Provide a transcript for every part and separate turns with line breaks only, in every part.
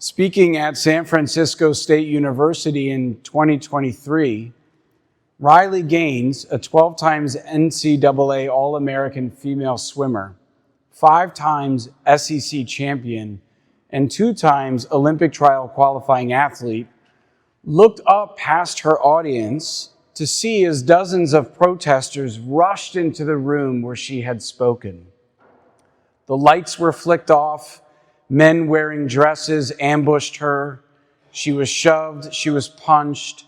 Speaking at San Francisco State University in 2023, Riley Gaines, a 12 times NCAA All-American female swimmer, 5 times SEC champion, and 2 times Olympic trial qualifying athlete, looked up past her audience to see as dozens of protesters rushed into the room where she had spoken. The lights were flicked off. Men wearing dresses ambushed her. She was shoved, she was punched,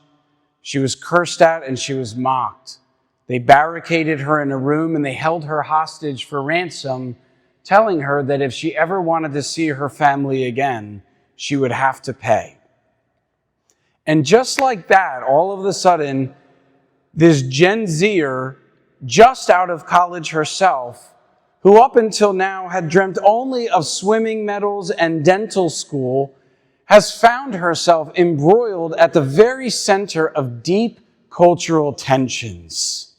she was cursed at, and she was mocked. They barricaded her in a room and they held her hostage for ransom, telling her that if she ever wanted to see her family again, she would have to pay. And just like that, all of a sudden, this Gen Zer, just out of college herself, who up until now had dreamt only of swimming medals and dental school, has found herself embroiled at the very center of deep cultural tensions.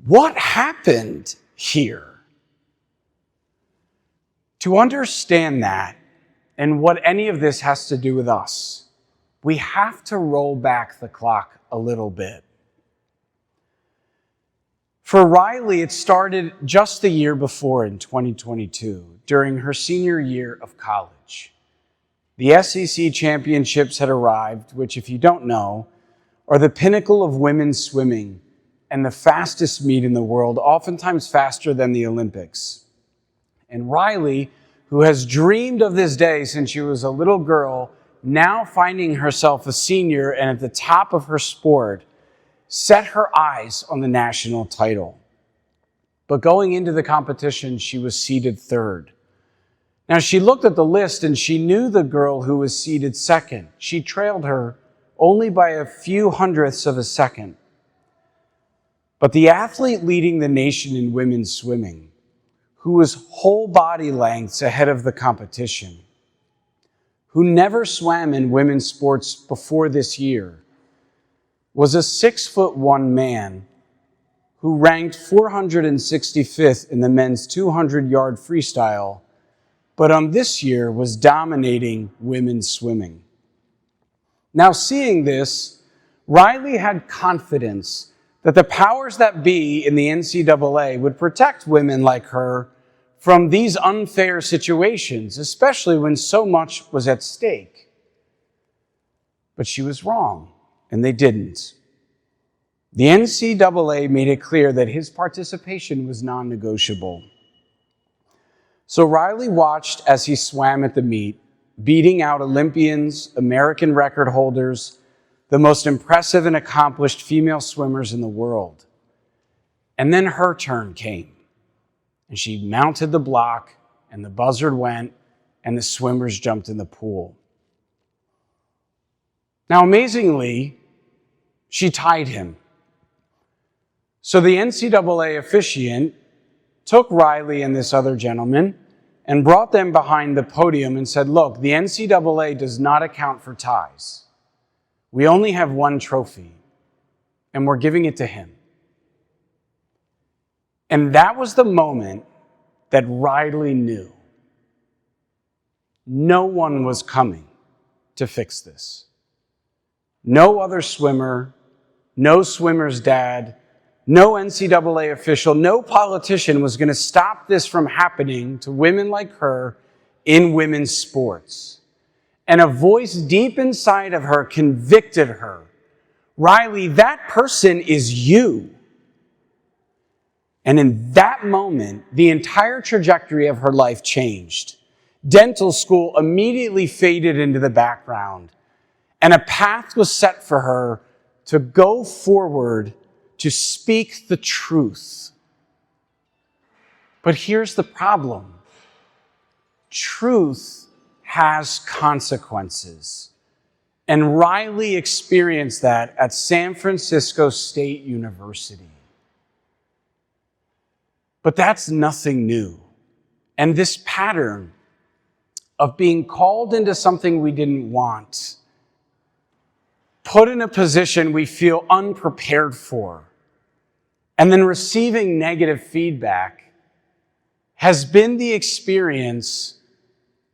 What happened here? To understand that and what any of this has to do with us, we have to roll back the clock a little bit. For Riley, it started just the year before in 2022, during her senior year of college. The SEC championships had arrived, which, if you don't know, are the pinnacle of women's swimming and the fastest meet in the world, oftentimes faster than the Olympics. And Riley, who has dreamed of this day since she was a little girl, now finding herself a senior and at the top of her sport, set her eyes on the national title. But going into the competition, she was seeded 3rd. Now, she looked at the list and she knew the girl who was seeded 2nd. She trailed her only by a few hundredths of a second. But the athlete leading the nation in women's swimming, who was whole body lengths ahead of the competition, who never swam in women's sports before this year, was a 6'1" man who ranked 465th in the men's 200-yard freestyle, but on this year was dominating women's swimming. Now, seeing this, Riley had confidence that the powers that be in the NCAA would protect women like her from these unfair situations, especially when so much was at stake. But she was wrong. And they didn't. The NCAA made it clear that his participation was non-negotiable. So Riley watched as he swam at the meet, beating out Olympians, American record holders, the most impressive and accomplished female swimmers in the world. And then her turn came, and she mounted the block, and the buzzer went, and the swimmers jumped in the pool. Now, amazingly, she tied him. So the NCAA officiant took Riley and this other gentleman and brought them behind the podium and said, look, the NCAA does not account for ties. We only have one trophy, and we're giving it to him. And that was the moment that Riley knew no one was coming to fix this. No other swimmer, no swimmer's dad, no NCAA official, no politician was going to stop this from happening to women like her in women's sports. And a voice deep inside of her convicted her. Riley, that person is you. And in that moment, the entire trajectory of her life changed. Dental school immediately faded into the background. And a path was set for her to go forward, to speak the truth. But here's the problem. Truth has consequences. And Riley experienced that at San Francisco State University. But that's nothing new. And this pattern of being called into something we didn't want, put in a position we feel unprepared for, and then receiving negative feedback has been the experience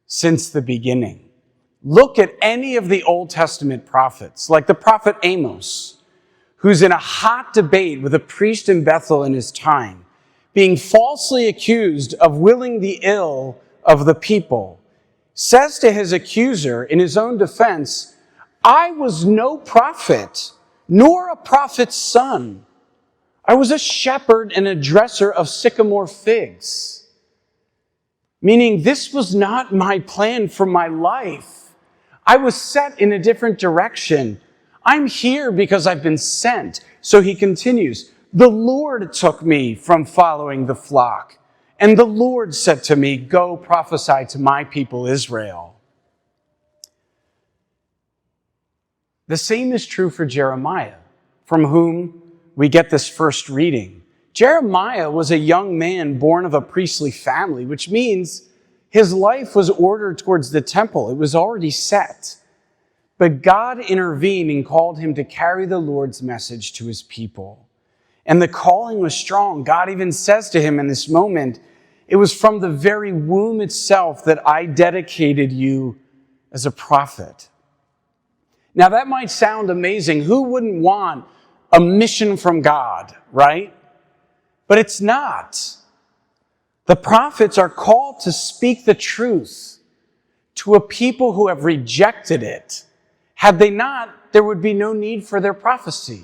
since the beginning. Look at any of the Old Testament prophets, like the prophet Amos, who's in a hot debate with a priest in Bethel in his time, being falsely accused of willing the ill of the people, says to his accuser in his own defense, "I was no prophet, nor a prophet's son. I was a shepherd and a dresser of sycamore figs." Meaning, this was not my plan for my life. I was set in a different direction. I'm here because I've been sent. So he continues, "The Lord took me from following the flock, and the Lord said to me, 'Go prophesy to my people Israel.'" The same is true for Jeremiah, from whom we get this first reading. Jeremiah was a young man born of a priestly family, which means his life was ordered towards the temple. It was already set. But God intervened and called him to carry the Lord's message to his people. And the calling was strong. God even says to him in this moment, "It was from the very womb itself that I dedicated you as a prophet." Now that might sound amazing. Who wouldn't want a mission from God, right? But it's not. The prophets are called to speak the truth to a people who have rejected it. Had they not, there would be no need for their prophecy.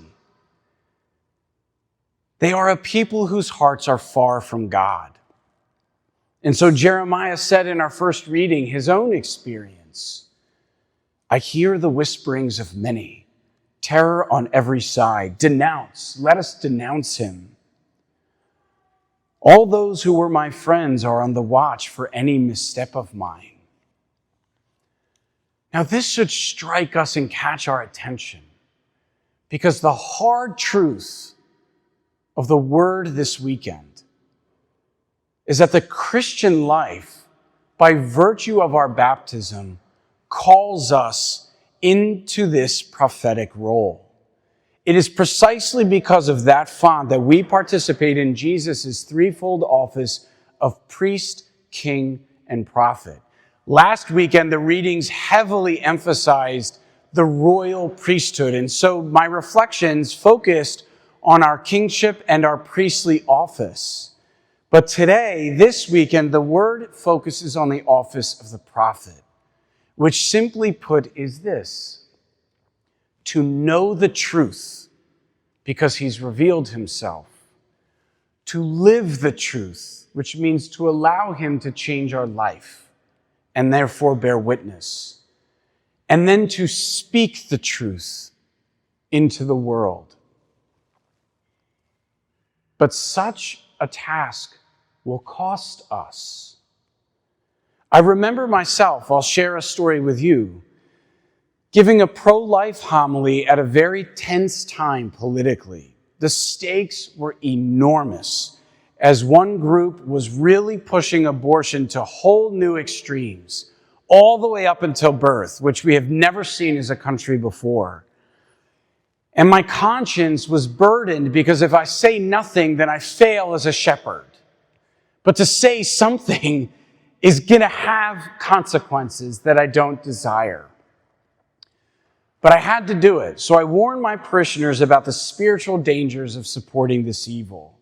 They are a people whose hearts are far from God. And so Jeremiah said in our first reading his own experience, "I hear the whisperings of many, terror on every side. Denounce, let us denounce him. All those who were my friends are on the watch for any misstep of mine." Now, this should strike us and catch our attention, because the hard truth of the word this weekend is that the Christian life, by virtue of our baptism, calls us into this prophetic role. It is precisely because of that font that we participate in Jesus' threefold office of priest, king, and prophet. Last weekend, the readings heavily emphasized the royal priesthood, and so my reflections focused on our kingship and our priestly office. But today, this weekend, the word focuses on the office of the prophet, which simply put is this: to know the truth because he's revealed himself, to live the truth, which means to allow him to change our life and therefore bear witness, and then to speak the truth into the world. But such a task will cost us. I remember myself, I'll share a story with you, giving a pro-life homily at a very tense time politically. The stakes were enormous, as one group was really pushing abortion to whole new extremes, all the way up until birth, which we have never seen as a country before. And my conscience was burdened because if I say nothing, then I fail as a shepherd. But to say something is going to have consequences that I don't desire. But I had to do it, so I warned my parishioners about the spiritual dangers of supporting this evil.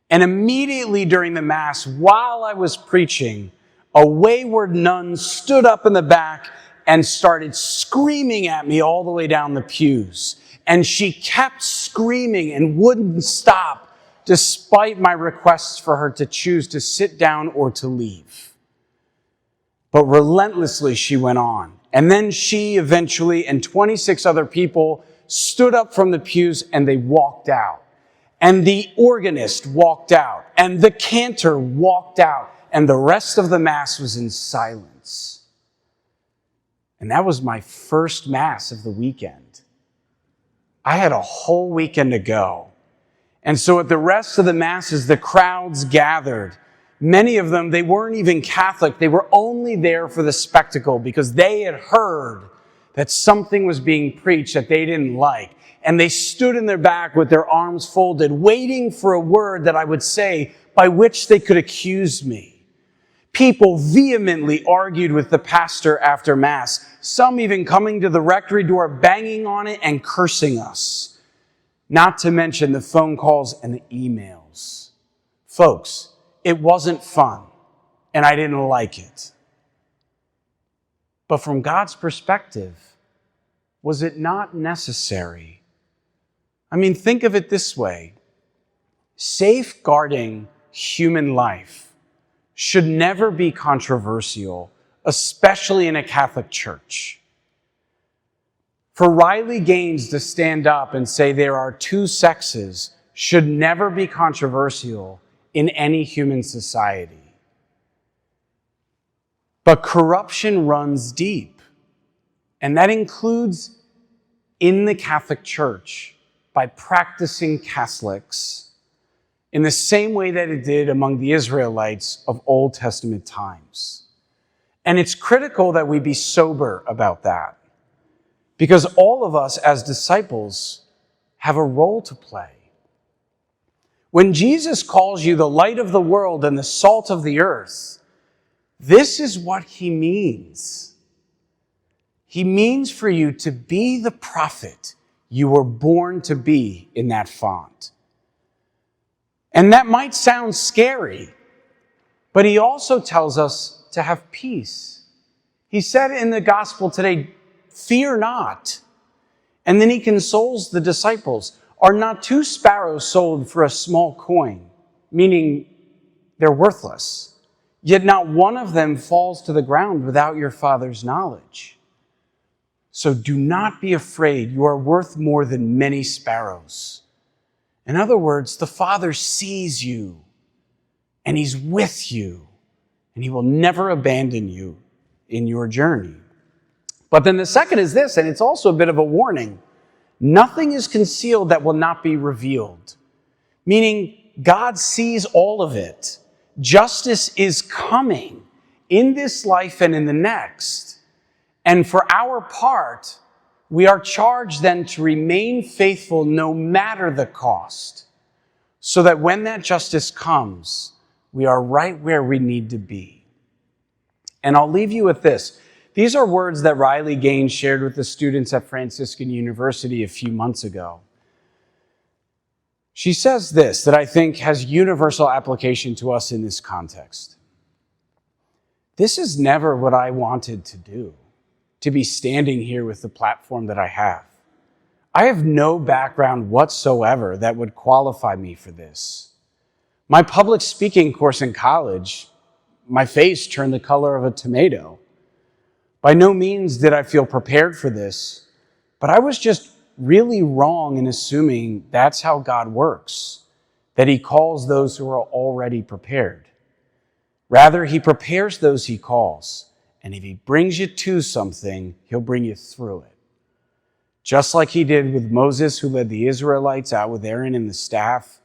And immediately during the Mass, while I was preaching, a wayward nun stood up in the back and started screaming at me all the way down the pews. And she kept screaming and wouldn't stop, despite my requests for her to choose to sit down or to leave. But relentlessly, she went on. And then she eventually and 26 other people stood up from the pews and they walked out. And the organist walked out. And the cantor walked out. And the rest of the Mass was in silence. And that was my first Mass of the weekend. I had a whole weekend to go. And so at the rest of the Masses, the crowds gathered. Many of them, they weren't even Catholic. They were only there for the spectacle because they had heard that something was being preached that they didn't like. And they stood in their back with their arms folded, waiting for a word that I would say by which they could accuse me. People vehemently argued with the pastor after Mass, some even coming to the rectory door, banging on it and cursing us. Not to mention the phone calls and the emails. Folks, it wasn't fun, and I didn't like it. But from God's perspective, was it not necessary? I mean, think of it this way. Safeguarding human life should never be controversial, especially in a Catholic church. For Riley Gaines to stand up and say there are two sexes should never be controversial in any human society. But corruption runs deep, and that includes in the Catholic Church by practicing Catholics in the same way that it did among the Israelites of Old Testament times. And it's critical that we be sober about that, because all of us as disciples have a role to play. When Jesus calls you the light of the world and the salt of the earth, this is what he means. He means for you to be the prophet you were born to be in that font. And that might sound scary, but he also tells us to have peace. He said in the gospel today, fear not. And then he consoles the disciples. Are not two sparrows sold for a small coin? Meaning they're worthless. Yet not one of them falls to the ground without your Father's knowledge. So do not be afraid. You are worth more than many sparrows. In other words, the Father sees you, and he's with you, and he will never abandon you in your journey. But then the second is this, and it's also a bit of a warning. Nothing is concealed that will not be revealed. Meaning, God sees all of it. Justice is coming in this life and in the next. And for our part, we are charged then to remain faithful no matter the cost, so that when that justice comes, we are right where we need to be. And I'll leave you with this. These are words that Riley Gaines shared with the students at Franciscan University a few months ago. She says this that I think has universal application to us in this context. This is never what I wanted to do, to be standing here with the platform that I have. I have no background whatsoever that would qualify me for this. My public speaking course in college, my face turned the color of a tomato. By no means did I feel prepared for this, but I was just really wrong in assuming that's how God works, that he calls those who are already prepared. Rather, he prepares those he calls. And if he brings you to something, he'll bring you through it. Just like he did with Moses, who led the Israelites out with Aaron and the staff.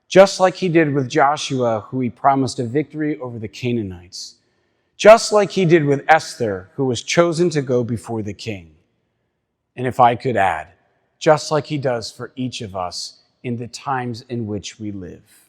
Just like he did with Joshua, who he promised a victory over the Canaanites. Just like he did with Esther, who was chosen to go before the king. And if I could add, just like he does for each of us in the times in which we live.